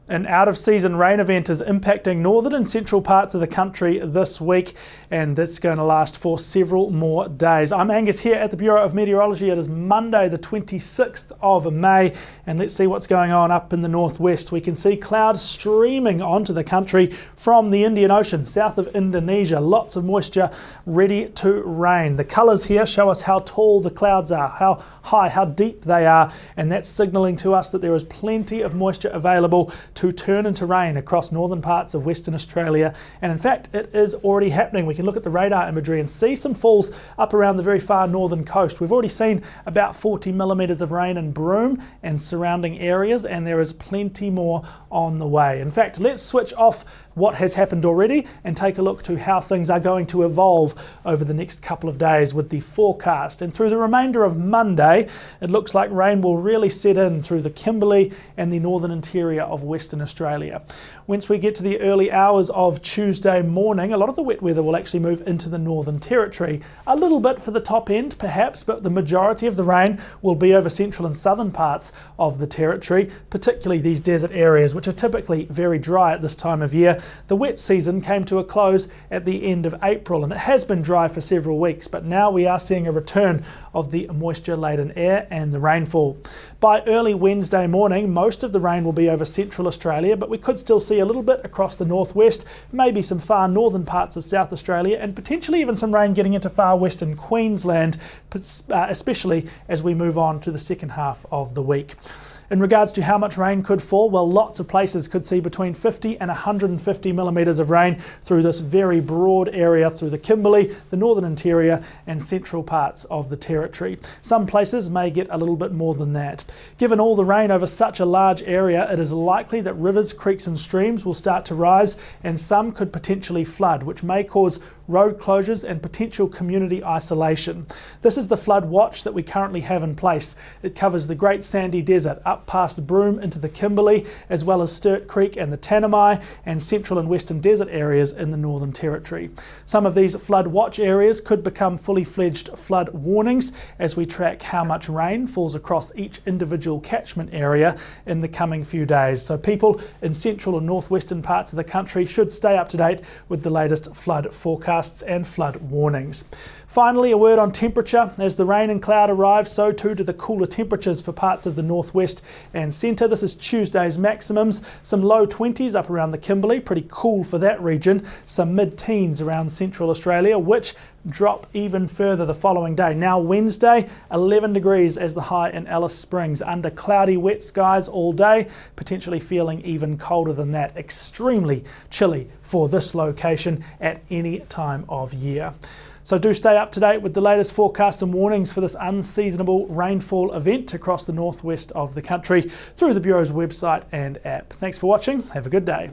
An out-of-season rain event is impacting northern and central parts of the country this week, and it's going to last for several more days. I'm Angus here at the Bureau of Meteorology. It is Monday the 26th of May, and let's see what's going on up in the northwest. We can see clouds streaming onto the country from the Indian Ocean, south of Indonesia. Lots of moisture ready to rain. The colours here show us how tall the clouds are, how high, how deep they are, and that's signalling to us that there is plenty of moisture available to turn into rain across northern parts of Western Australia. And in fact, it is already happening. We can look at the radar imagery and see some falls up around the very far northern coast. We've already seen about 40 millimetres of rain in Broome and surrounding areas, and there is plenty more on the way. In fact, let's switch off what has happened already and take a look to how things are going to evolve over the next couple of days with the forecast. And through the remainder of Monday, it looks like rain will really set in through the Kimberley and the northern interior of Western Australia. Once we get to the early hours of Tuesday morning, a lot of the wet weather will actually move into the Northern Territory. A little bit for the top end perhaps, but the majority of the rain will be over central and southern parts of the Territory, particularly these desert areas, which are typically very dry at this time of year. The wet season came to a close at the end of April, and it has been dry for several weeks, but now we are seeing a return of the moisture-laden air and the rainfall. By early Wednesday morning, most of the rain will be over central Australia, but we could still see a little bit across the northwest, maybe some far northern parts of South Australia, and potentially even some rain getting into far western Queensland, especially as we move on to the second half of the week. In regards to how much rain could fall, well, lots of places could see between 50 and 150 millimetres of rain through this very broad area through the Kimberley, the northern interior and central parts of the Territory. Some places may get a little bit more than that. Given all the rain over such a large area, it is likely that rivers, creeks and streams will start to rise, and some could potentially flood, which may cause road closures and potential community isolation. This is the flood watch that we currently have in place. It covers the Great Sandy Desert up past Broome into the Kimberley, as well as Sturt Creek and the Tanami, and central and western desert areas in the Northern Territory. Some of these flood watch areas could become fully fledged flood warnings as we track how much rain falls across each individual catchment area in the coming few days. So people in central and northwestern parts of the country should stay up to date with the latest flood forecasts and flood warnings. Finally, a word on temperature. As the rain and cloud arrive, so too do the cooler temperatures for parts of the northwest and centre. This is Tuesday's maximums. Some low 20s up around the Kimberley, pretty cool for that region. Some mid-teens around central Australia, which drop even further the following day. Now Wednesday, 11 degrees as the high in Alice Springs, under cloudy wet skies all day, potentially feeling even colder than that. Extremely chilly for this location at any time of year. So do stay up to date with the latest forecasts and warnings for this unseasonable rainfall event across the northwest of the country through the Bureau's website and app. Thanks for watching. Have a good day.